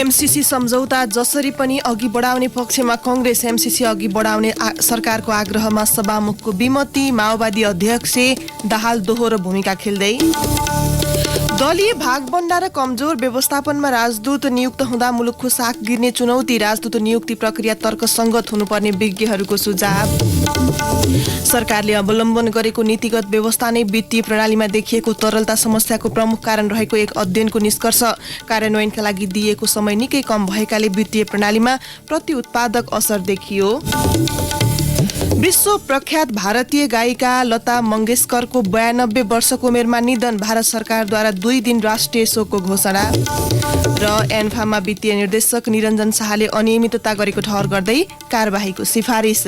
MCC सम्झौता जसरी पनि अघि बढाउने पक्षमा कांग्रेस। एमसीसी अघि बढाउने सरकारको आग्रहमा सभामुखको विमति। माओवादी अध्यक्ष दाहाल दोहोरो भूमिका खेल्दै। दलीय भागबण्डा र कमजोर व्यवस्थापनमा राजदूत नियुक्त हुँदा मुलुकको साख गिर्ने चुनौती। राजदूत नियुक्ति प्रक्रिया तर्कसङ्गत हुनुपर्ने विज्ञहरूको सुझाव। सरकारले अवलम्बन गरेको नीतिगत व्यवस्था नै वित्तीय प्रणालीमा देखिएको तरलता समस्याको प्रमुख कारण रहेको एक अध्ययनको निष्कर्ष। कार्यान्वयनका लागि दिएको समय निकै कम भएकाले वित्तीय प्रणालीमा प्रति-उत्पादक असर देखियो। विश्व प्रख्यात भारतीय गायिका लता मंगेशकरको 92 वर्षको उमेरमा निधन। भारत सरकारद्वारा 2 दिन राष्ट्रिय शोकको घोषणा। र एन्फामा वित्तीय निर्देशक निरञ्जन शाहले अनियमितता गरेको ठहर गर्दै कारबाहीको सिफारिस।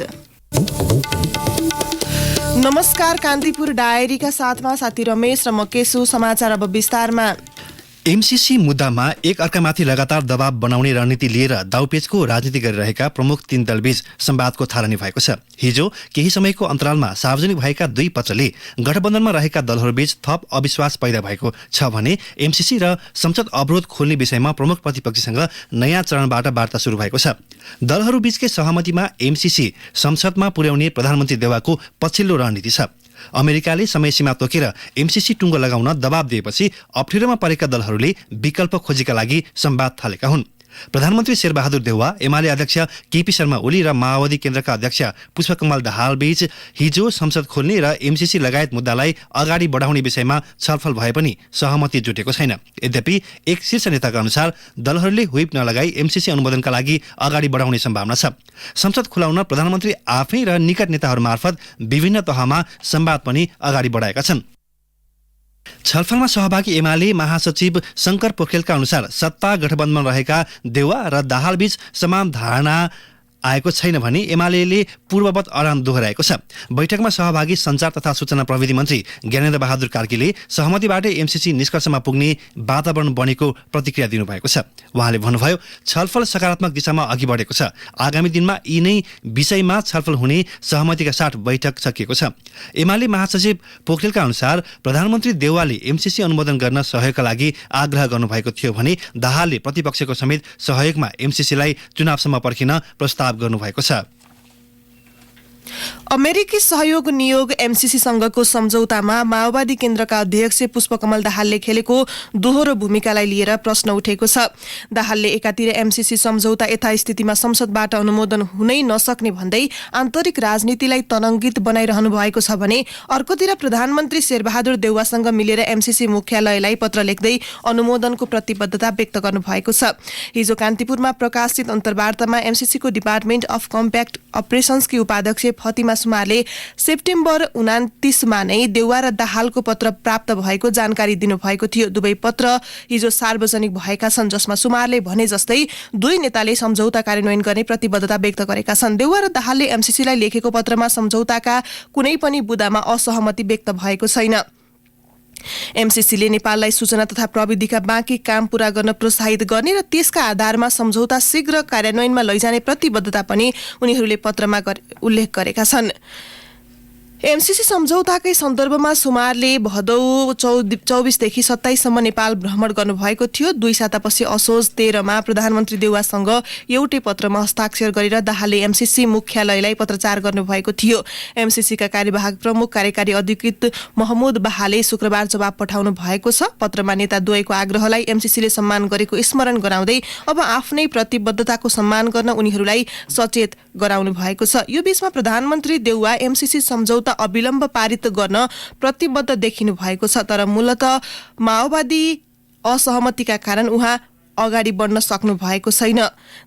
नमस्कार, कान्तिपुर डायरीका साथमा साथी रमेश र म केशु। समाचार अब विस्तारमा। एमसीसी मुद्दामा एक अर्कामाथि लगातार दबाव बनाउने रणनीति लिएर दाउपेचको राजनीति गरिरहेका प्रमुख 3 दलबीच संवादको थालनी भएको छ। हिजो केही समयको अन्तरालमा सार्वजनिक भएका 2 पक्षले गठबन्धनमा रहेका दलहरूबीच थप अविश्वास पैदा भएको छ भने एमसीसी र संसद अवरोध खोल्ने विषयमा प्रमुख प्रतिपक्षीसँग नयाँ चरणबाट वार्ता सुरु भएको छ। दलहरूबीचकै सहमतिमा एमसीसी संसदमा पुर्याउने प्रधानमन्त्री देउवाको पछिल्लो रणनीति छ। अमेरिकाले समयसीमा तोकेर एमसीसी टुङ्गो लगाउन दबाब दिएपछि अप्ठ्यारोमा परेका दलहरूले विकल्प खोजीका लागि संवाद थालेका हुन्। प्रधानमन्त्री शेरबहादुर देउवा, एमाले अध्यक्ष केपी शर्मा ओली र माओवादी केन्द्रका अध्यक्ष पुष्पकमल दाहाल बीच हिजो संसद खोल्ने र एमसीसी लगायत मुद्दालाई अगाडि बढाउने विषयमा छलफल भए पनि सहमति जुटेको छैन। यद्यपि एक शीर्ष नेताका अनुसार दलहरूले व्हिप नलगाई एमसीसी अनुमोदनका लागि अगाडि बढाउने सम्भावना छ। संसद खुलाउन प्रधानमन्त्री आफै र निकट नेताहरू मार्फत विभिन्न तहमा संवाद पनि अगाडि बढाएका छन्। छलफलमा सहभागी एमाले महासचिव शंकर पोखरेलका अनुसार सत्ता गठबन्धनमा रहेका देउवा र दाहालबीच समान धारणा आएको छैन भने एमाले पूर्ववत अडान दोहोऱ्याएको छ। बैठकमा सहभागी सञ्चार तथा सूचना प्रविधि मन्त्री ज्ञानेन्द्र बहादुर कार्कीले सहमतिबाट एमसीसी निष्कर्षमा पुग्ने वातावरण बनेको प्रतिक्रिया दिनुभएको छ। उहाँले भन्नुभयो, छलफल सकारात्मक दिशामा अघि बढेको छ। आगामी दिनमा यी नै विषयमा छलफल हुने सहमतिका साथ बैठक सकिएको छ। एमाले महासचिव पोखरेलका अनुसार प्रधानमन्त्री देउवाले एमसीसी अनुमोदन गर्न सहयोगका लागि आग्रह गर्नुभएको थियो भने दाहालले प्रतिपक्षको समेत सहयोगमा एमसीसीलाई चुनावसम्म पर्खिन प्रस्ताव गर्नुभएको छ। अमेरिकी सहयोग नियोग एमसीसीसँगको सम्झौतामा माओवादी केन्द्रका अध्यक्ष पुष्पकमल दाहालले खेलेको दोहोरो भूमिकालाई लिएर प्रश्न उठेको छ। दाहालले एकातिर एमसीसी सम्झौता यथास्थितिमा संसदबाट अनुमोदन हुनै नसक्ने भन्दै आन्तरिक राजनीतिलाई तरङ्गित बनाइरहनु भएको छ भने अर्कोतिर प्रधानमन्त्री शेरबहादुर देउवासँग मिलेर एमसीसी मुख्यालयलाई पत्र लेख्दै अनुमोदनको प्रतिबद्धता व्यक्त गर्नुभएको छ। हिजो कान्तिपुरमा प्रकाशित अन्तर्वार्तामा एमसीसीको डिपार्टमेन्ट अफ कम्प्याक्ट अपरेसन्सकी उपाध्यक्ष फतिमा सुमारले सेप्टेम्बर 29 मा नै देउवा र दाहालको पत्र प्राप्त भएको जानकारी दिनुभएको थियो। दुवै पत्र हिजो सार्वजनिक भएका छन्, जसमा सुमारले भने जस्तै 2 नेताले सम्झौता कार्यान्वयन गर्ने प्रतिबद्धता व्यक्त गरेका छन्। देउवा र दाहालले एमसीसीलाई लेखेको पत्रमा सम्झौताका कुनै पनि बुँदामा असहमति व्यक्त भएको छैन। एमसीसीले नेपाललाई सूचना तथा प्रविधिका बाँकी काम पूरा गर्न प्रोत्साहित गर्ने र त्यसका आधारमा सम्झौता शीघ्र कार्यान्वयनमा लैजाने प्रतिबद्धता पनि उनीहरूले पत्रमा उल्लेख गरेका छन्। एमसीसी सम्झौताकै सन्दर्भमा सुमारले भदौ 24 देखि 27 सम्म नेपाल भ्रमण गर्नुभएको थियो। 2 सातापछि असोज 13 मा प्रधानमन्त्री देउवासँग एउटै पत्रमा हस्ताक्षर गरेर दाहालले एमसीसी मुख्यालयलाई पत्रचार गर्नुभएको थियो। एमसीसीका कार्यवाहक प्रमुख कार्यकारी अधिकृत महमुद बाहाले शुक्रबार जवाब पठाउनु भएको छ। पत्रमा नेता द्वयको आग्रहलाई एमसीसीले सम्मान गरेको स्मरण गराउँदै अब आफ्नै प्रतिबद्धताको सम्मान गर्न उनीहरूलाई सचेत गराउनु भएको छ। यो बीचमा प्रधानमन्त्री देउवा एमसीसी सम्झौता अविलम्ब पारित गर्न प्रतिबद्ध देखिनु भएको छ, तर मूलतः माओवादी असहमतिका कारण उहाँ अगाडि बढ्न सक्नु भएको छैन।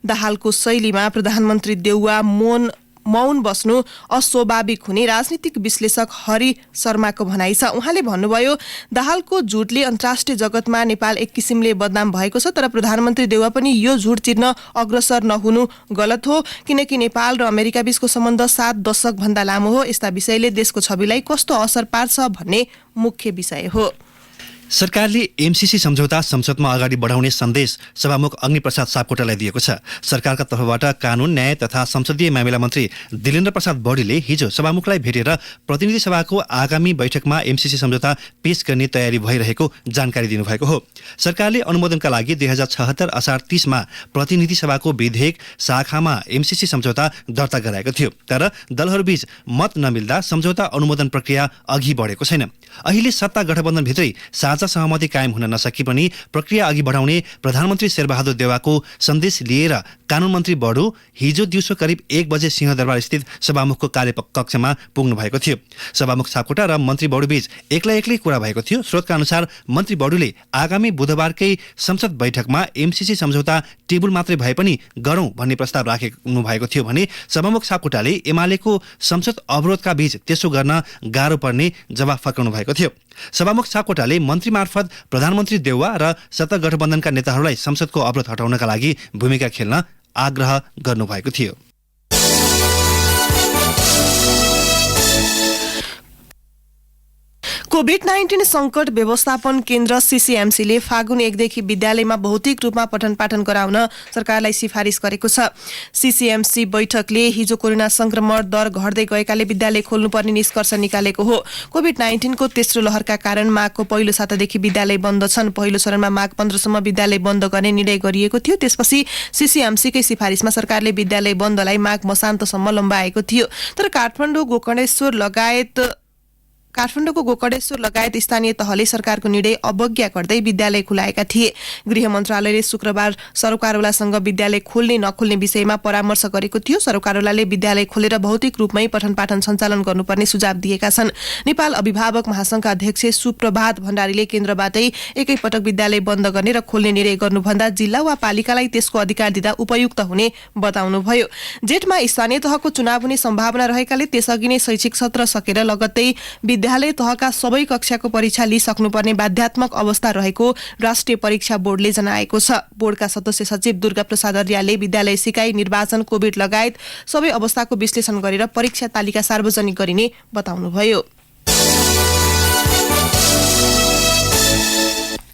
दाहालको शैलीमा प्रधानमन्त्री देउवा मौन बस्नु अस्वाभाविक हुने राजनीतिक विश्लेषक हरि शर्माको भनाइ छ। उहाँले भन्नुभयो, दाहालको झुटले अन्तर्राष्ट्रिय जगतमा नेपाल एक किसिमले बदनाम भएको छ, तर प्रधानमन्त्री देउवा पनि यो झुट चिर्न अग्रसर नहुनु गलत हो, किनकि नेपाल र अमेरिका बीचको सम्बन्ध 7 दशक भन्दा लामो हो। यस्ता विषयले देशको छविलाई कस्तो असर पार्छ भन्ने मुख्य विषय हो। सरकारले एमसीसी सम्झौता संसदमा अगाडि बढाउने सन्देश सभामुख अग्निप्रसाद सापकोटालाई दिएको छ। सरकारका तर्फबाट कानून, न्याय तथा संसदीय मामिला मन्त्री दिलेन्द्र प्रसाद बौडेले हिजो सभामुखलाई भेटेर प्रतिनिधि सभाको आगामी बैठकमा एमसीसी सम्झौता पेश गर्ने तयारी भइरहेको जानकारी दिनुभएको हो। सरकारले अनुमोदनका लागि 2076 असार 30 मा प्रतिनिधि सभाको विधेयक शाखामा एमसीसी सम्झौता दर्ता गराएको थियो, तर दलहरूबीच मत नमिल्दा सम्झौता अनुमोदन प्रक्रिया अघि बढेको छैन। अहिले सत्ता गठबन्धनभित्रै साझा सहमति कायम हुन नसके पनि प्रक्रिया अघि बढाउने प्रधानमन्त्री शेरबहादुर देउवाको सन्देश लिएर कानून मन्त्री बडु हिजो दिउँसो करिब 1 बजे सिंहदरबार स्थित सभामुखको कार्यकक्षमा पुग्नु भएको थियो। सभामुख सापकोटा र मन्त्री बडुबीच एक्लै कुरा भएको थियो। स्रोतका अनुसार मन्त्री बडुले आगामी बुधबारकै संसद बैठकमा एमसीसी सम्झौता टेबुल मात्रै भए पनि गरौं भन्ने प्रस्ताव राख्नु भएको थियो भने सभामुख सापकोटाले एमालेको संसद अवरोधका बीच त्यसो गर्न गाह्रो पर्ने जवाफ फर्काउनु भएको थियो। सभामुख सापकोटाले मन्त्री मार्फत प्रधानमन्त्री देउवा र सत्ता गठबन्धनका नेताहरूलाई संसदको अवरोध हटाउनका लागि भूमिका खेल्न आग्रह गर्नुभएको थियो। कोभिड-19 संकट व्यवस्थापन केन्द्र सीसीएमसीले फागुन 1 देखि विद्यालयमा भौतिक रूपमा पठन पाठन गराउन सरकारलाई सिफारिस गरेको छ। सीसीएमसी बैठकले हिजो कोरोना संक्रमण दर घट्दै गएकाले विद्यालय खोल्नुपर्ने निष्कर्ष निकालेको हो। कोभिड-19 को तेस्रो लहरका कारण माघको पहिलो सातादेखि विद्यालय बन्द छन्। पहिलो चरणमा माघ 15 सम्म विद्यालय बन्द गर्ने निर्णय गरिएको थियो। त्यसपछि सीसीएमसीकै सिफारिसमा सरकारले विद्यालय बन्दलाई माघ मसान्तसम्म लम्बाएको थियो। तर काठमाडौँको गोकर्णेश्वर लगायत स्थानीय तहले सरकारको निर्णय अवज्ञा गर्दै विद्यालय खुलाएका थिए। गृह मन्त्रालयले शुक्रबार सरकारवालासँग विद्यालय खोल्ने नखोल्ने विषयमा परामर्श गरेको थियो। सरकारवालाले विद्यालय खोलेर भौतिक रूपमै पठन पाठन सञ्चालन गर्नुपर्ने सुझाव दिएका छन्। नेपाल अभिभावक महासंघका अध्यक्ष सुप्रभात भण्डारीले केन्द्रबाटै एकैपटक विद्यालय बन्द गर्ने र खोल्ने निर्णय गर्नुभन्दा जिल्ला वा पालिकालाई त्यसको अधिकार दिँदा उपयुक्त हुने बताउनुभयो। जेठमा स्थानीय तहको चुनाव हुने सम्भावना रहेकाले त्यसअघि नै शैक्षिक सत्र सकेर लगत्तै विद्यालय तहका सबै कक्षाको परीक्षा लिइसक्नुपर्ने बाध्यात्मक अवस्था रहेको राष्ट्रिय परीक्षा बोर्डले जनाएको छ। बोर्डका सदस्य सचिव दुर्गा प्रसाद अर्यालले विद्यालय सिकाइ, निर्वाचन, कोभिड लगायत सबै अवस्थाको विश्लेषण गरेर परीक्षा तालिका सार्वजनिक गरिने बताउनुभयो।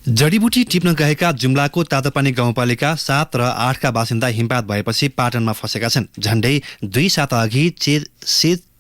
जडीबुटी टिप्न गएका जुम्लाको तातोपानी गाउँपालिका 7 र 8 का बासिन्दा हिमपात भएपछि पाटनमा फँसेका छन्। झण्डै 2 साता अघि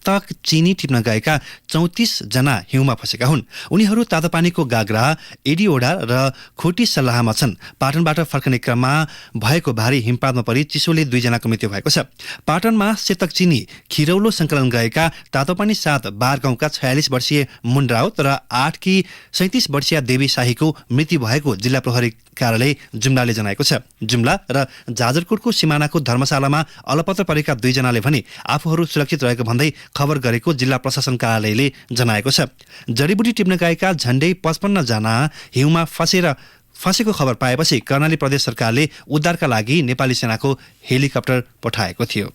तक चिनी टिप्न गएका 34 जना हिउँमा फँसेका हुन्। उनीहरू तातोपानीको गाग्रा, एडिओडा र खोटी सल्लाहमा छन्। पाटनबाट फर्कने क्रममा भएको भारी हिमपातमा परि चिसोले 2 जनाको मृत्यु भएको छ। पाटनमा सेतक चिनी खिरौलो संकलन गएका तातोपानी 7 बार गाउँका 46 वर्षीय मुन राउत र 8 की 37 वर्षीय देवी शाहीको मृत्यु भएको जिल्ला प्रहरी कार्यालय जुम्लाले जनाएको छ। जुम्ला र जाजरकोटको सिमानाको धर्मशालामा अलपत्र परेका 2 जनाले भने आफूहरू सुरक्षित रहेको भन्दै खबर गरेको जिल्ला प्रशासन कार्यालयले जनाएको छ। जडीबुटी टिप्न गएका झण्डै 55 जना हिउँमा फँसेको खबर पाएपछि कर्णाली प्रदेश सरकारले उद्धारका लागि नेपाली सेनाको हेलिकप्टर पठाएको थियो।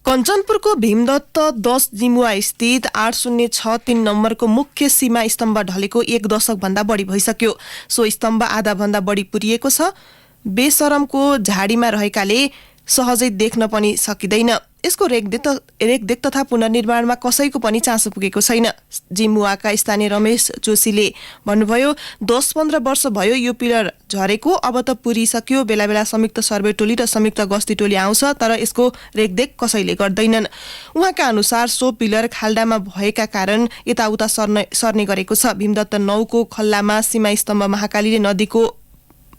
कञ्चनपुरको भीमदत्त 10 जिमुवा स्थित 8063 नम्बरको मुख्य सीमा स्तम्भ ढलेको 1 दशक भन्दा बढी भइसक्यो। सो स्तम्भ आधा भन्दा बढी पुरिएको छ। बेसरमको झाडीमा रहेकाले सहजै देख्न पनि सकिँदैन। यसको रेखदेख तथा पुनर्निर्माणमा कसैको पनि चासो पुगेको छैन। जिमुवाका स्थानीय रमेश जोशीले भन्नुभयो, 10-15 वर्ष भयो यो पिलर झरेको, अब त पुरिसक्यो। बेला बेला संयुक्त सर्वे टोली र संयुक्त गस्ती टोली आउँछ, तर यसको रेखदेख कसैले गर्दैनन्। उहाँका अनुसार सो पिलर खाल्डामा भएका कारण यताउता सर्ने गरेको छ। भीमदत्त 9 को खल्लामा सीमा स्तम्भ महाकालीले नदीको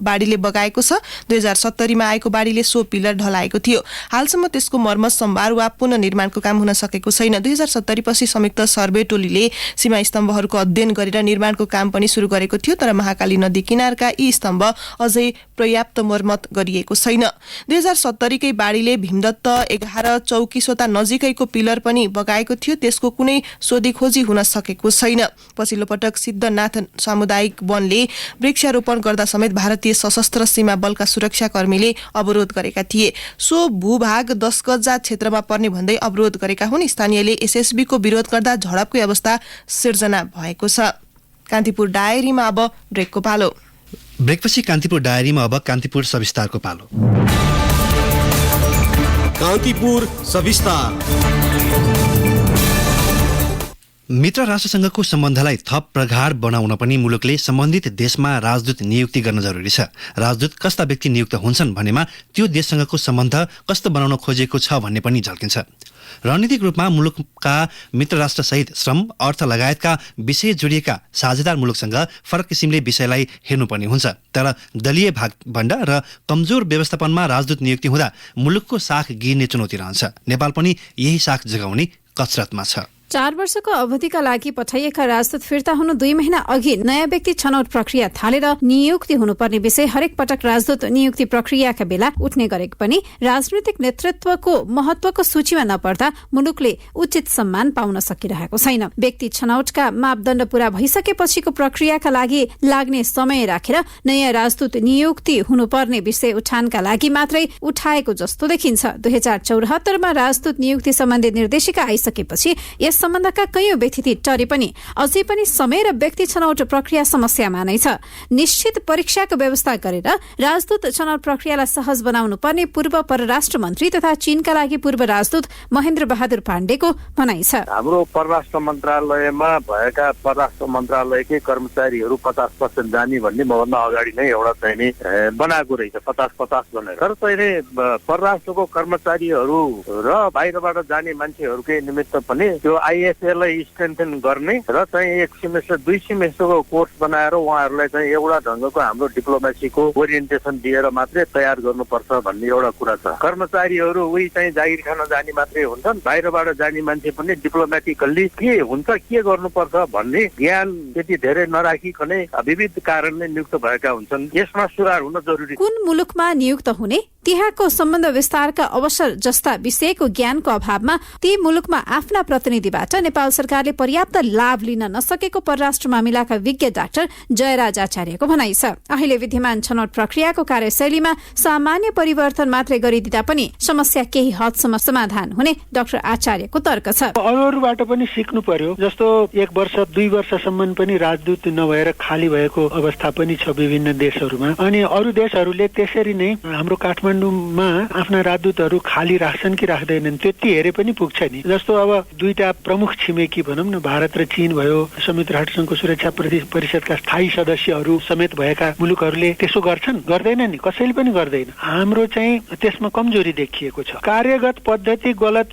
बाढीले बगाएको छ। 2070 मा आएको बाढीले सो पिलर ढलाएको थियो। हालसम्म त्यसको मर्मत सम्भार वा पुनर्निर्माणको काम हुन सकेको छैन। 2070 पछि संयुक्त सर्वे टोलीले सीमा स्तम्भहरूको अध्ययन गरेर निर्माणको काम पनि सुरु गरेको थियो, तर महाकाली नदी किनारका यी स्तम्भ अझै पर्याप्त मर्मत गरिएको छैन। 2070 कै बाढीले भीमदत्त 11 चौकीसोता नजिकैको पिलर पनि बगाएको थियो। त्यसको कुनै सोधीखोजी हुन सकेको छैन। पछिल्लो पटक सिद्धनाथ सामुदायिक वनले वृक्षारोपण गर्दा समेत भारतीय सशस्त्र सीमा बलका सुरक्षाकर्मीले अवरोध गरेका थिए। सो भूभाग 10 गजा क्षेत्रमा पर्ने भन्दै अवरोध गरेका हुन्। स्थानीयले एसएसबी को विरोध गर्दा झडपकै अवस्था सिर्जना भएको छ। कान्तिपुर डायरीमा अब ब्रेकको पालो। ब्रेकपछि कान्तिपुर डायरीमा अब कान्तिपुर सविस्तारको पालो। कान्तिपुर सविस्तार। मित्र राष्ट्रसँगको सम्बन्धलाई थप प्रगाढ बनाउन पनि मुलुकले सम्बन्धित देशमा राजदूत नियुक्ति गर्न जरुरी छ। राजदूत कस्ता व्यक्ति नियुक्त हुन्छन् भनेमा त्यो देशसँगको सम्बन्ध कस्तो बनाउन खोजेको छ भन्ने पनि झल्किन्छ। रणनीतिक रूपमा मुलुकका मित्र राष्ट्रसहित श्रम, अर्थ लगायतका विषय जोडिएका साझेदार मुलुकसँग फरक किसिमले विषयलाई हेर्नुपर्ने हुन्छ। तर दलीय भागभण्ड र कमजोर व्यवस्थापनमा राजदूत नियुक्ति हुँदा मुलुकको साख गिर्ने चुनौती रहन्छ। नेपाल पनि यही साख जगाउने कसरतमा छ। 4 वर्षको अवधिका लागि पठाइएका राजदूत फिर्ता हुनु 2 महिना अघि नयाँ व्यक्ति छनौट प्रक्रिया थालेर नियुक्ति हुनुपर्ने विषय हरेक पटक राजदूत नियुक्ति प्रक्रियाका बेला उठ्ने गरेको पनि राजनीतिक नेतृत्वको महत्वको सूचीमा नपर्दा मुलुकले उचित सम्मान पाउन सकिरहेको छैन। व्यक्ति छनौटका मापदण्ड पूरा भइसकेपछिको प्रक्रियाका लागि लाग्ने समय राखेर नयाँ राजदूत नियुक्ति हुनुपर्ने विषय उठानका लागि मात्रै उठाएको जस्तो देखिन्छ। 2074 मा राजदूत नियुक्ति सम्बन्धी निर्देशिका आइसकेपछि यस सम्बन्धका कैयौं व्यतिथि टरे पनि अझै पनि समय र व्यक्ति छनौट प्रक्रिया समस्यामा नै छ। निश्चित परीक्षाको व्यवस्था गरेर राजदूत छनौट प्रक्रियालाई सहज बनाउनु पर्ने पूर्व परराष्ट्र मन्त्री तथा चीनका लागि पूर्व राजदूत महेन्द्र बहादुर पाण्डेको भनाइ छ। हाम्रो परराष्ट्र मन्त्रालयमा भएका परराष्ट्र मन्त्रालयकै कर्मचारीहरू 50% जाने भन्ने मभन्दा अगाडि नै एउटा चाहिँ बनाएको रहेछ 50-50 भनेर। तर चाहिँ परराष्ट्रको कर्मचारीहरू र बाहिरबाट जाने मान्छेहरूकै निमित्त पनि त्यो आइएसएलाई स्ट्रेन्थन गर्ने र चाहिँ 1 सेमेस्टर 2 सेमेस्टरको कोर्स बनाएर उहाँहरूलाई चाहिँ एउटा ढङ्गको हाम्रो डिप्लोमेसीको ओरिएन्टेसन दिएर मात्रै तयार गर्नुपर्छ भन्ने एउटा कुरा छ। कर्मचारीहरू उही चाहिँ जागिर खान जाने मात्रै हुन्छन्। बाहिरबाट जाने मान्छे पनि डिप्लोमेटिकल्ली के हुन्छ, के गर्नुपर्छ भन्ने ज्ञान त्यति धेरै नराखिकनै विविध कारणले नियुक्त भएका हुन्छन्। यसमा सुधार हुन जरुरी। कुन मुलुकमा नियुक्त हुने, त्यहाँको सम्बन्ध विस्तारका अवसर जस्ता विषयको ज्ञानको अभावमा ती मुलुकमा आफ्ना प्रतिनिधिबाट नेपाल सरकारले पर्याप्त लाभ लिन नसकेको परराष्ट्र मामिलाका विज्ञ डाक्टर जयराज आचार्यको भनाइ छ। अहिले विद्यमान छनौट प्रक्रियाको कार्यशैलीमा सामान्य परिवर्तन मात्रै गरिदिँदा पनि समस्या केही हदसम्म समाधान हुने डाक्टर आचार्यको तर्क छ। अरूबाट पनि सिक्नु पर्यो। जस्तो 1 वर्ष 2 वर्षसम्म पनि राजदूत नभएर खाली भएको अवस्था पनि छ विभिन्न देशहरूमा। अनि अरू देशहरूले त्यसरी नै हाम्रो काठमाडौँमा आफ्ना राजदूतहरू खाली राख्छन् कि राख्दैनन् त्यति हेरे पनि पुग्छ नि। जस्तो अब 2टा प्रमुख छिमेकी भनौँ न, भारत र चीन भयो, संयुक्त राष्ट्रसङ्घको सुरक्षा परिषदका स्थायी सदस्यहरू समेत भएका मुलुकहरूले त्यसो गर्छन्? गर्दैन नि, कसैले पनि गर्दैन। हाम्रो चाहिँ त्यसमा कमजोरी देखिएको छ। कार्यगत पद्धति गलत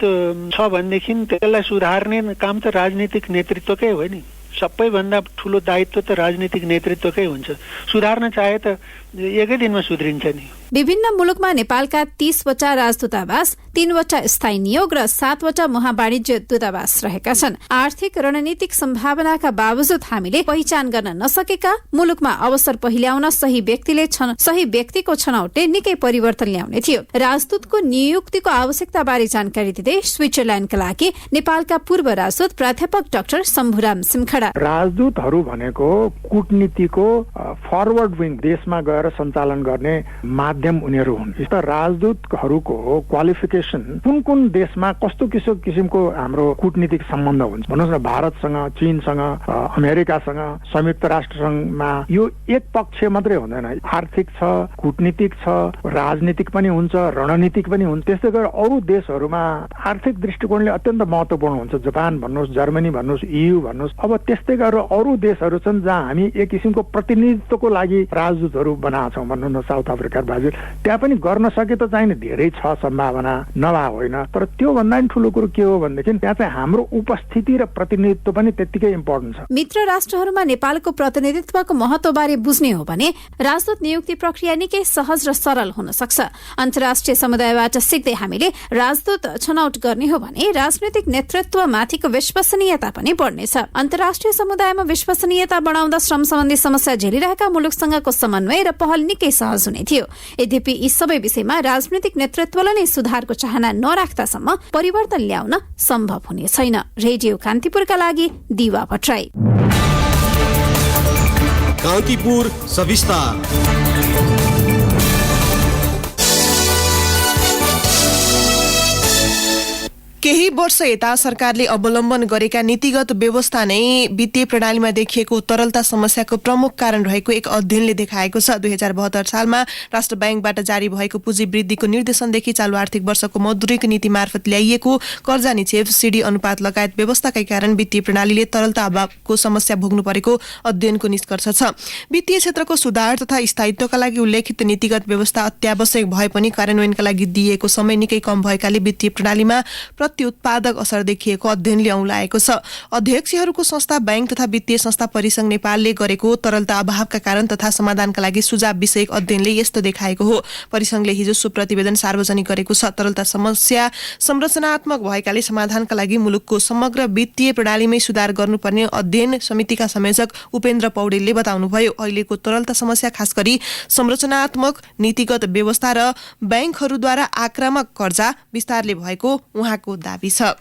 छ भनेदेखि त्यसलाई सुधार्ने काम त राजनीतिक नेतृत्वकै हो नि। सबैभन्दा ठुलो दायित्व त राजनीतिक नेतृत्वकै हुन्छ। सुधार्न चाहे त एकै दिनमा सुध्रिन्छ नि। विभिन्न मुलुकमा नेपालका 30 वटा राजदूतावास, 3 वटा स्थायी नियोग र 7 वटा महावाणिज्य दूतावास रहेका छन्। आर्थिक रणनीतिक सम्भावनाका बावजुद हामीले पहिचान गर्न नसकेका मुलुकमा अवसर पहिल्याउन सही व्यक्तिको छनौटले निकै परिवर्तन ल्याउने थियो। राजदूतको नियुक्तिको आवश्यकताबारे जानकारी दिँदै स्विजरल्याण्डका लागि नेपालका पूर्व राजदूत प्राध्यापक डाक्टर शम्भुराम सिमखडा, राजदूतहरू भनेको कूटनीतिको फरवर्ड विङ देशमा गएर सञ्चालन गर्ने माध्यम उनीहरू हुन्। यस्ता राजदूतहरूको क्वालिफिकेसन कुन देशमा कस्तो किसिमको हाम्रो कूटनीतिक सम्बन्ध हुन्छ भन्नुहोस् न। भारतसँग, चीनसँग, अमेरिकासँग, संयुक्त राष्ट्रसङ्घमा यो एक पक्ष मात्रै हुँदैन। आर्थिक छ, कूटनीतिक छ, राजनीतिक पनि हुन्छ, रणनीतिक पनि हुन्छ। त्यस्तै गरी अरू देशहरूमा आर्थिक दृष्टिकोणले अत्यन्त महत्त्वपूर्ण हुन्छ। जापान भन्नुहोस्, जर्मनी भन्नुहोस्, EU भन्नुहोस्। अब त्यस्तै गरेर अरू देशहरू छन् जहाँ हामी एक किसिमको प्रतिनिधित्वको लागि राजदूतहरू बनाएको छौँ। भन्नु न साउथ अफ्रिका, ब्राजिल, त्यहाँ पनि गर्न सके त चाहिने धेरै छ सम्भावना, नभए होइन। तर त्यो भन्दा पनि ठुलो कुरो के हो भनेदेखि त्यहाँ चाहिँ हाम्रो उपस्थिति र प्रतिनिधित्व पनि त्यत्तिकै इम्पोर्टेन्ट छ। मित्र राष्ट्रहरूमा नेपालको प्रतिनिधित्वको महत्त्वबारे बुझ्ने हो भने राजदूत नियुक्ति प्रक्रिया निकै सहज र सरल हुन सक्छ। अन्तर्राष्ट्रिय समुदायबाट सिक्दै हामीले राजदूत छनौट गर्ने हो भने राजनैतिक नेतृत्वमाथिको विश्वसनीयता पनि बढ्नेछ। अन्तर्राष्ट्रिय समुदायमा विश्वसनीयता बढाउँदा श्रम सम्बन्धी समस्या झेलिरहेका मुलुकसँगको समन्वय र पहल निकै सहज हुने थियो। यद्यपि यी सबै विषयमा राजनैतिक नेतृत्वले नै सुधारको चाहना नराख्दासम्म परिवर्तन ल्याउन सम्भव हुने छैन। रेडियो कान्तिपुरका लागि दिवा भट्टराई। कान्तिपुर सविस्तार। केही वर्ष यता सरकारले अवलम्बन गरेका नीतिगत व्यवस्था नै वित्तीय प्रणालीमा देखिएको तरलता समस्याको प्रमुख कारण रहेको एक अध्ययनले देखाएको छ। 2072 सालमा राष्ट्र बैंकबाट जारी भएको पुँजी वृद्धिको निर्देशनदेखि चालू आर्थिक वर्षको मौद्रिक नीति मार्फत ल्याइएको कर्जा निक्षेप, सिडी अनुपात लगायत व्यवस्थाकै कारण वित्तीय प्रणालीले तरलता अभावको समस्या भोग्नु परेको अध्ययनको निष्कर्ष छ। वित्तीय क्षेत्रको सुधार तथा स्थायित्वका लागि उल्लेखित नीतिगत व्यवस्था अत्यावश्यक भए पनि कार्यान्वयनका लागि दिइएको समय निकै कम भएकाले वित्तीय प्रणालीमा उत्पादक असर देखिएको अध्ययनले औँलाएको छ। अध्यक्षहरूको संस्था बैंक तथा वित्तीय संस्था परिसंघ नेपालले गरेको तरलता अभावका कारण तथा समाधानका लागि सुझाव विषयक अध्ययनले यस्तो देखाएको हो। परिसंघले हिजो सो प्रतिवेदन सार्वजनिक गरेको छ। तरलता समस्या संरचनात्मक भएकाले समाधानका लागि मुलुकको समग्र वित्तीय प्रणालीमै सुधार गर्नुपर्ने अध्ययन समितिका संयोजक उपेन्द्र पौडेलले बताउनुभयो। अहिलेको तरलता समस्या खास गरी संरचनात्मक नीतिगत व्यवस्था र बैंकहरूद्वारा आक्रामक कर्जा विस्तारले भएको उहाँको दाबी छ।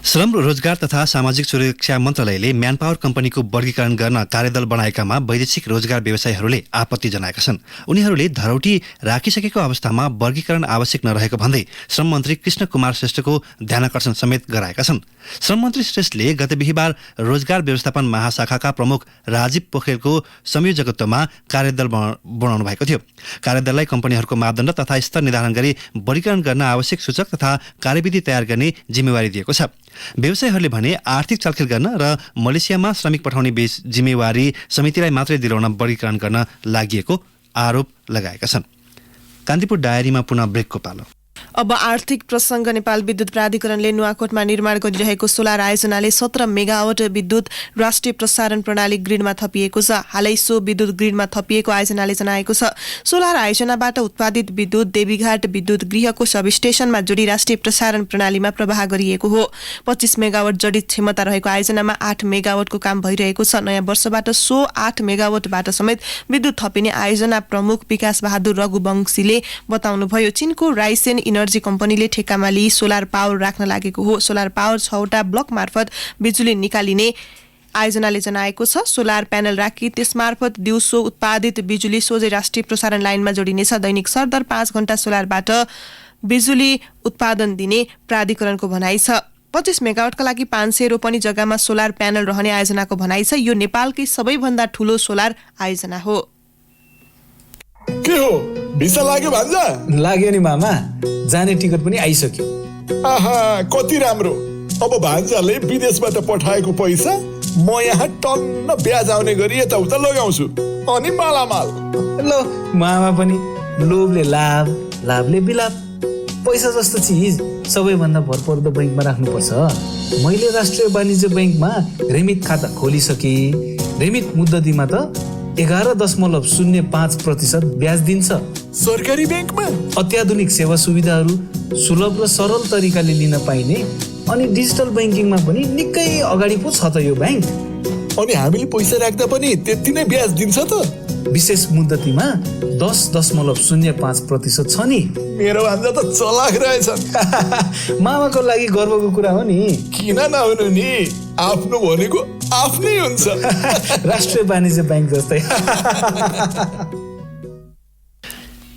श्रम रोजगार तथा सामाजिक सुरक्षा मन्त्रालयले म्यानपावर कम्पनीको वर्गीकरण गर्न कार्यदल बनाएकामा वैदेशिक रोजगार व्यवसायीहरूले आपत्ति जनाएका छन्। उनीहरूले धरौटी राखिसकेको अवस्थामा वर्गीकरण आवश्यक नरहेको भन्दै श्रम मन्त्री कृष्ण कुमार श्रेष्ठको ध्यानाकर्षण समेत गराएका छन्। श्रम मन्त्री श्रेष्ठले गत बिहीबार रोजगार व्यवस्थापन महाशाखाका प्रमुख राजीव पोखरेलको संयोजकत्वमा कार्यदल बनाउनु भएको थियो। कार्यदललाई कम्पनीहरूको मापदण्ड तथा स्तर निर्धारण गरी वर्गीकरण गर्न आवश्यक सूचक तथा कार्यविधि तयार गर्ने जिम्मेवारी दिएको छ। व्यवसायीहरूले भने आर्थिक चलखेल गर्न र मलेसियामा श्रमिक पठाउने जिम्मेवारी समितिलाई मात्रै दिलाउन वर्गीकरण गर्न लागि आरोप लगाएका छन्। कान्तिपुर डायरीमा पुनः ब्रेकको पालो। अब आर्थिक प्रसंग। नेपाल विद्युत प्राधिकरणले नुवाकोटमा निर्माण गरिरहेको सोलर आयोजनाले 17 मेगावाट विद्युत राष्ट्रिय प्रसारण प्रणाली ग्रिडमा थपिएको छ। हालै सो विद्युत ग्रिडमा थपिएको आयोजनाले जनाएको छ। सोलर आयोजनाबाट उत्पादित विद्युत देवीघाट विद्युत गृहको सबस्टेशनमा जोडी राष्ट्रिय प्रसारण प्रणालीमा प्रवाह गरिएको हो। 25 मेगावाट जडित क्षमता रहेको आयोजनामा 8 मेगावाटको काम भइरहेको छ। नयाँ वर्षबाट सो 8 मेगावाटबाट समेत विद्युत थपिने आयोजना प्रमुख विकास बहादुर रघुवंशीले बताउनुभयो। चीनको राइसेन इनर्जी कम्पनीले ठेक्कामा लिई सोलर पावर राख्न लागेको हो। सोलर पावर 6वटा ब्लक मार्फत बिजुली निकालिने आयोजनाले जनाएको छ। सोलर प्यानल राखी त्यसमार्फत दिउँसो उत्पादित बिजुली सोझै राष्ट्रिय प्रसारण लाइनमा जोडिनेछ। दैनिक सरदर 5 घण्टा सोलरबाट बिजुली उत्पादन दिने प्राधिकरणको भनाइ छ। 25 मेगावाटका लागि 500 रोपनी जग्गामा सोलर प्यानल रहने आयोजनाको भनाइ छ। यो नेपालकै सबैभन्दा ठूलो सोलर आयोजना हो। के हो भिसा लाग्यो भान्जा? लाग्यो नि मामा, जाने टिकट पनि आइसक्यो। आहा कति राम्रो। अब भान्जाले विदेशबाट पठाएको पैसा म यहाँ टन्न ब्याज आउने गरी यताउता लगाउँछु अनि मालामाल। ल मामा पनि लोभले लाभ, लाभले बिलाप। पैसा जस्तो चिज सबैभन्दा भरपर्दो बैंकमा राख्नुपर्छ। मैले राष्ट्रिय वाणिज्य बैंकमा रेमिट खाता खोलिसकेँ। रेमिट मुद्दतीमा त 11.05% ब्याज दिन्छ। सरकारी बैंकमा अत्याधुनिक सेवा सुविधाहरू सुलभ र सरल तरिकाले लिन पाइने अनि डिजिटल बैंकिङमा पनि निकै अगाडि पो छ त यो बैंक। अनि हामीले पैसा राख्दा पनि त्यति नै ब्याज दिन्छ त? विशेष मुद्दतीमा 10.05% छ नि। मेरो भान्जा त चलाक रहेछ। मामाको लागि गर्वको कुरा हो नि। किन नहुनु नि, आफ्नो भनेको आफ्नै हुन्छ। राष्ट्रिय वाणिज्य बैंक जस्तै।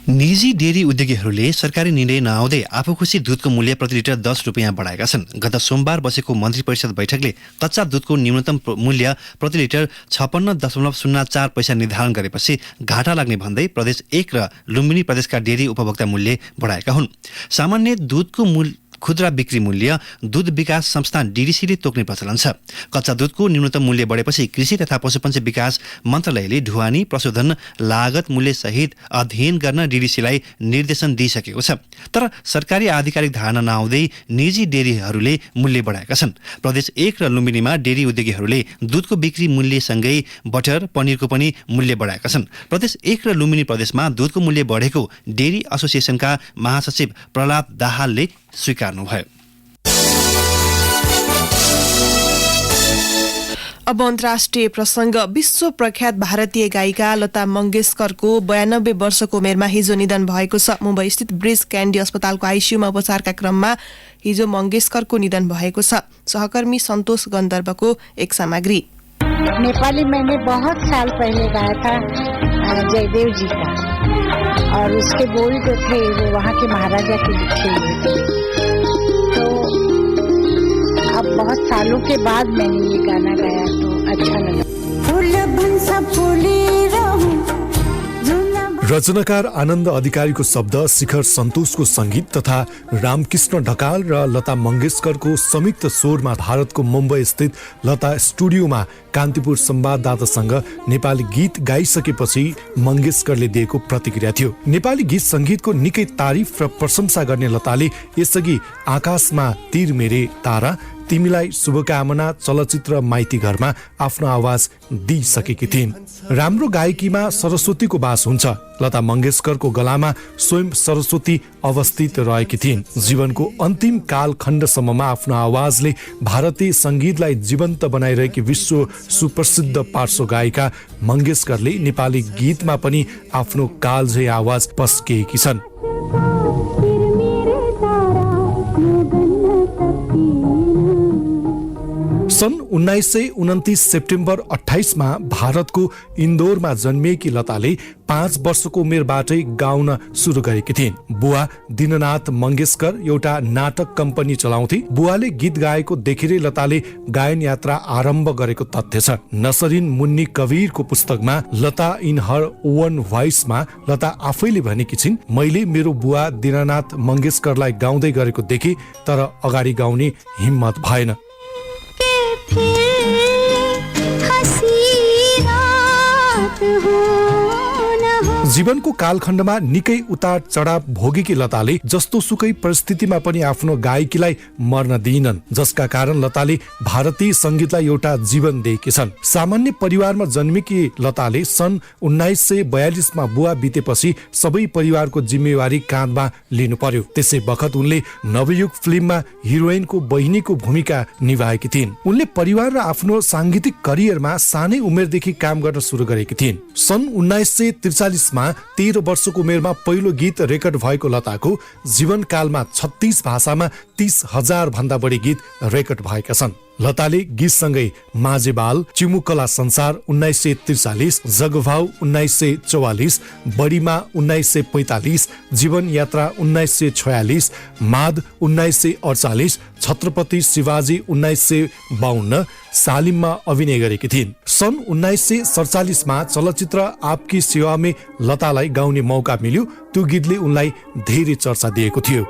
निजी डेरी उद्योगीहरूले सरकारी निर्णय नआउँदै आफू खुसी दुधको मूल्य प्रति लिटर 10 रुपियाँ बढाएका छन्। गत सोमबार बसेको मन्त्री परिषद बैठकले कच्चा दुधको न्यूनतम मूल्य प्रति लिटर 56.04 पैसा निर्धारण गरेपछि घाटा लाग्ने भन्दै प्रदेश 1 र लुम्बिनी प्रदेशका डेरी उपभोक्ता मूल्य बढाएका हुन्। सामान्य दुधको खुद्रा बिक्री मूल्य दूध विकास संस्थान डीडीसीले तोक्ने प्रचलन छ। कच्चा दुधको न्यूनतम मूल्य बढेपछि कृषि तथा पशुपन्छी विकास मन्त्रालयले ढुवानी प्रशोधन लागत मूल्य सहित अध्ययन गर्न डीडीसीलाई निर्देशन दिइसकेको छ। तर सरकारी आधिकारिक धारणा नआउँदै निजी डेरीहरूले मूल्य बढाएका छन्। प्रदेश 1 र लुम्बिनीमा डेरी उद्योगीहरूले दुधको बिक्री मूल्यसँगै बटर पनिरको पनि मूल्य बढाएका छन्। प्रदेश 1 र लुम्बिनी प्रदेशमा दुधको मूल्य बढेको डेरी एसोसिएसनका महासचिव प्रहलाद दाहालले स्वीकार्नुभयो। अब अन्तर्राष्ट्रिय प्रसंग। विश्व प्रख्यात भारतीय गायिका लता मंगेशकरको 92 वर्षको उमेरमा हिजो निधन भएको छ। मुम्बई स्थित ब्रिज क्यान्डी अस्पतालको आइसियूमा उपचारका क्रममा हिजो मंगेशकरको निधन भएको छ। सहकर्मी संतोष गन्धर्वको एक सामग्री। नेपाली मैंने बहुत साल पहले गाया था जयदेव जी का, और उसके बोल जो थे वो वहाँ के महाराजा के लिखे हुए थे। तो अब बहुत सालों के बाद मैंने ये गाना गाया तो अच्छा लगा। रचनाकार आनन्द अधिकारीको शब्द, शिखर सन्तोषको संगीत तथा रामकृष्ण ढकाल र लता मंगेशकरको संयुक्त स्वरमा भारतको मुम्बई स्थित लता स्टुडियोमा कान्तिपुर संवाददातासँग नेपाली गीत गाइसकेपछि मंगेशकरले दिएको प्रतिक्रिया थियो। नेपाली गीत संगीतको निकै तारिफ र प्रशंसा गर्ने लताले यसअघि आकाशमा तीर मेरे तारा, तिमीलाई शुभकामना चलचित्र माइती घरमा आफ्नो आवाज दिइसकेकी थिइन्। राम्रो गायकीमा सरस्वतीको वास हुन्छ। लता मंगेशकरको गलामा स्वयं सरस्वती अवस्थित रहेकी थिइन्। जीवनको अन्तिम कालखण्डसम्ममा आफ्नो आवाजले भारतीय संगीतलाई जीवन्त बनाइरहेकी विश्व सुप्रसिद्ध पार्श्व गायिका मंगेशकरले नेपाली गीतमा पनि आफ्नो कालजयी आवाज पस्किएकी छन्। सन् 1929 सेप्टेम्बर 28 मा भारतको इन्दोरमा जन्मिएकी लताले 5 वर्षको उमेरबाटै गाउन सुरु गरेकी थिइन्। बुवा दीननाथ मंगेशकर एउटा नाटक कम्पनी चलाउँथे। बुवाले गीत गाएको देखेरै लताले गायन यात्रा आरम्भ गरेको तथ्य छ। नसरिन मुन्नी कबीरको पुस्तकमा लता इन हर ओन भोइसमा लता आफैले भनेकी छिन्, मैले मेरो बुवा दीननाथ मंगेशकरलाई गाउँदै गरेको देखे तर अगाडि गाउने हिम्मत भएन। जीवनको कालखण्डमा निकै उतार चढाव भोगेकी लताले जस्तो सुकै परिस्थितिमा पनि आफ्नो गायकीलाई मर्न दिइनन्, जसका कारण लताले भारतीय संगीतलाई एउटा जीवन दिएकी छन्। सामान्य परिवारमा जन्मेकी लताले सन् 1942 मा बुवा बितेपछि सबै परिवारको जिम्मेवारी काँधमा लिनु पर्यो। त्यसै बखत उनले नवयुग फिल्ममा हिरोइनको बहिनीको भूमिका निभाएकी थिइन्। उनले परिवार र आफ्नो सांगीतिक करियरमा सानै उमेरदेखि काम गर्न सुरु गरेकी थिइन्। सन् 1943 मा 13 वर्षको उमेरमा पहिलो गीत रेकर्ड भएको लताको जीवनकालमा 36 भाषामा 30,000 भन्दा बढी गीत रेकर्ड भएका छन्। लताले गीतसँगै माझेबाल, चिमुकला संसार 1943, जगभाउ 1944, बडीमा 1945, जीवन यात्रा 1946, माद 1948, छत्रपति शिवाजी 1952, सालिममा अभिनय गरेकी थिइन्। सन् 1947 मा चलचित्र आपकी सेवा में लतालाई गाउने मौका मिल्यो। त्यो गीतले उनलाई धेरै चर्चा दिएको थियो।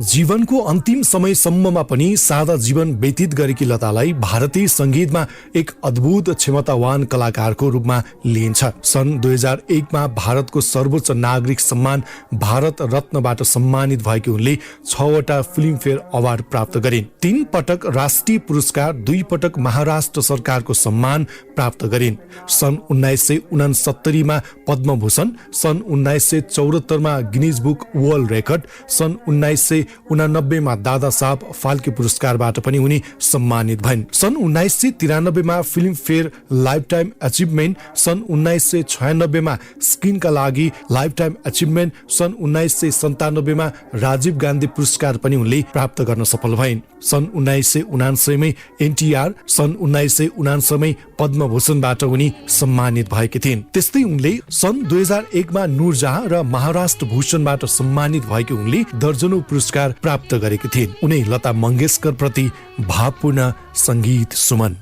जीवनको अन्तिम समयसम्ममा पनि सादा जीवन व्यतीत गरेकी लतालाई भारतीय संगीतमा एक अद्भुत क्षमतावान कलाकारको रूपमा लिइन्छ। सन् 2001 मा भारतको सर्वोच्च नागरिक सम्मान भारत रत्नबाट सम्मानित भएकी उनले 6 वटा फिल्मफेयर अवार्ड प्राप्त गरिन्। 3 पटक राष्ट्रिय पुरस्कार, 2 पटक महाराष्ट्र सरकारको सम्मान प्राप्त गरिन्। सन् 1969 मा पद्मभूषण, सन् 1974 मा गिनिज बुक वर्ल्ड रेकर्ड, सन् 1989 मा दादा साहब फाल्के पुरस्कारबाट पनि उनी सम्मानित भइन्। सन् 1993 मा film fair life time achievement, सन् 1996 मा स्क्रिनका लागि लाइफ टाइम अचिभमेन्ट, सन् 1997 मा राजीव गान्धी पुरस्कार पनि उनले प्राप्त गर्न सफल भइन्। सन् 1979 मै एनटीआर, सन् 1979 मै पद्मभूषणबाट उनी सम्मानित भएकी थिइन्। त्यस्तै उनले सन् 2001 मा नूरजहाँ र महाराष्ट्र भूषणबाट सम्मानित भएकी उनले दर्जनौं पुरस्कार प्राप्त गरेकी थिइन्। उनी लता मंगेशकर प्रति भावपूर्ण संगीत सुमन।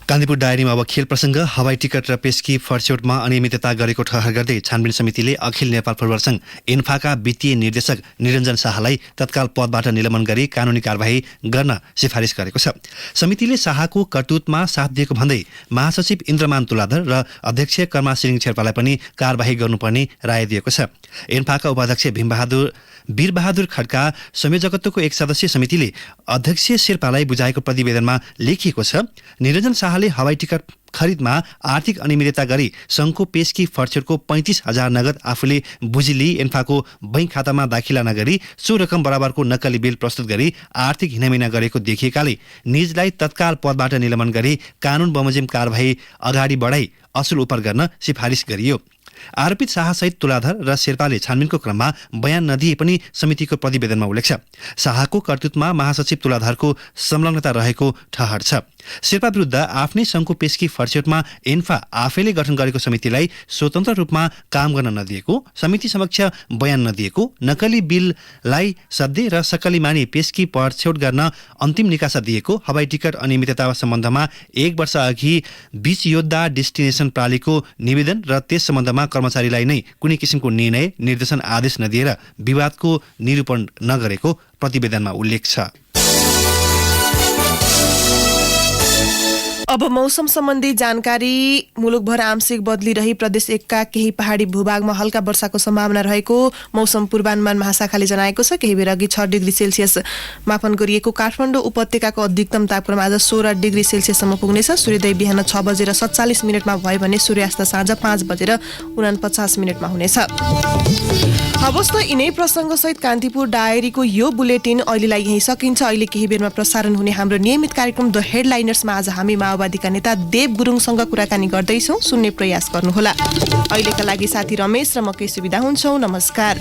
कान्तिपुर डायरीमा अब खेल प्रसङ्ग। हवाई टिकट र पेस्की फर्स्योटमा अनियमितता गरेको ठहर गर्दै छानबिन समितिले अखिल नेपाल फुटबल संघ इन्फाका वित्तीय निर्देशक निरञ्जन शाहलाई तत्काल पदबाट निलम्बन गरी कानुनी कारबाही गर्न सिफारिस गरेको छ। समितिले शाहको करतुतमा साथ दिएको भन्दै महासचिव इन्द्रमान तुलाधर र अध्यक्ष कर्मा सिरिङ शेर्पालाई पनि कारबाही गर्नुपर्ने राय दिएको छ। इन्फाका उपाध्यक्ष वीरबहादुर खड्का संयोजकत्वको एक सदस्यीय समितिले अध्यक्ष शेर्पालाई बुझाएको प्रतिवेदनमा लेखिएको छ, निरञ्जन शाहले हवाई टिकट खरिदमा आर्थिक अनियमितता गरी संघको पेस्की फर्स्योटको 35,000 नगद आफूले बुझिली इन्फाको बैंक खातामा दाखिला नगरी सो रकम बराबरको नक्कली बिल प्रस्तुत गरी आर्थिक हिनामिना गरेको देखिएकाले निजलाई तत्काल पदबाट निलम्बन गरी कानुन बमोजिम कारबाही अगाडि बढाई असुल उपर गर्न सिफारिस गरियो। आरोपित शाहसहित तुलाधर र शेर्पाले छानबिनको क्रममा बयान नदिए पनि समितिको प्रतिवेदनमा उल्लेख छ। शाहको कर्तृत्वमा महासचिव तुलाधरको संलग्नता रहेको ठहर छ। शेर्पा विरुद्ध आफ्नै संघको पेशकी फर्स्योटमा एन्फा आफैले गठन गरेको समितिलाई स्वतन्त्र रूपमा काम गर्न नदिएको, समिति समक्ष बयान नदिएको, नक्कली बिललाई सधैँ र सक्कली मानि पेशकी फर्स्योट गर्न अन्तिम निकासा दिएको, हवाई टिकट अनियमितता सम्बन्धमा 1 वर्ष अघि बीच योद्धा डेस्टिनेसन प्रणालीको निवेदन र त्यस सम्बन्धमा कर्मचारीलाई नै कुनै किसिमको निर्णय निर्देशन आदेश नदिएर विवादको निरूपण नगरेको प्रतिवेदनमा उल्लेख छ। अब मौसम सम्बन्धी जानकारी। मुलुकभर आंशिक बदली रही प्रदेश 1 का केही पहाडी भूभागमा हल्का वर्षाको सम्भावना रहेको मौसम पूर्वानुमान महाशाखाले जनाएको छ। केही बेर अघि 6 डिग्री सेल्सियस मापन गरिएको काठमाडौँ उपत्यकाको अधिकतम तापक्रम आज 16 डिग्री सेल्सियससम्म पुग्नेछ। सूर्योदय बिहान 6:47 भयो भने सूर्यास्त साँझ 5:49 हुनेछ। हवस् त यिनै प्रसङ्गसहित कान्तिपुर डायरीको यो बुलेटिन अहिलेलाई यही सकिन्छ। अहिले केही बेरमा प्रसारण हुने हाम्रो नियमित कार्यक्रम द हेडलाइनर्समा आज हामी माओवादीका नेता देव गुरुङसँग कुराकानी गर्दैछौँ। सुन्ने प्रयास गर्नुहोला। अहिलेका लागि साथी रमेश र म केही सुविधा हुन्छौँ। नमस्कार।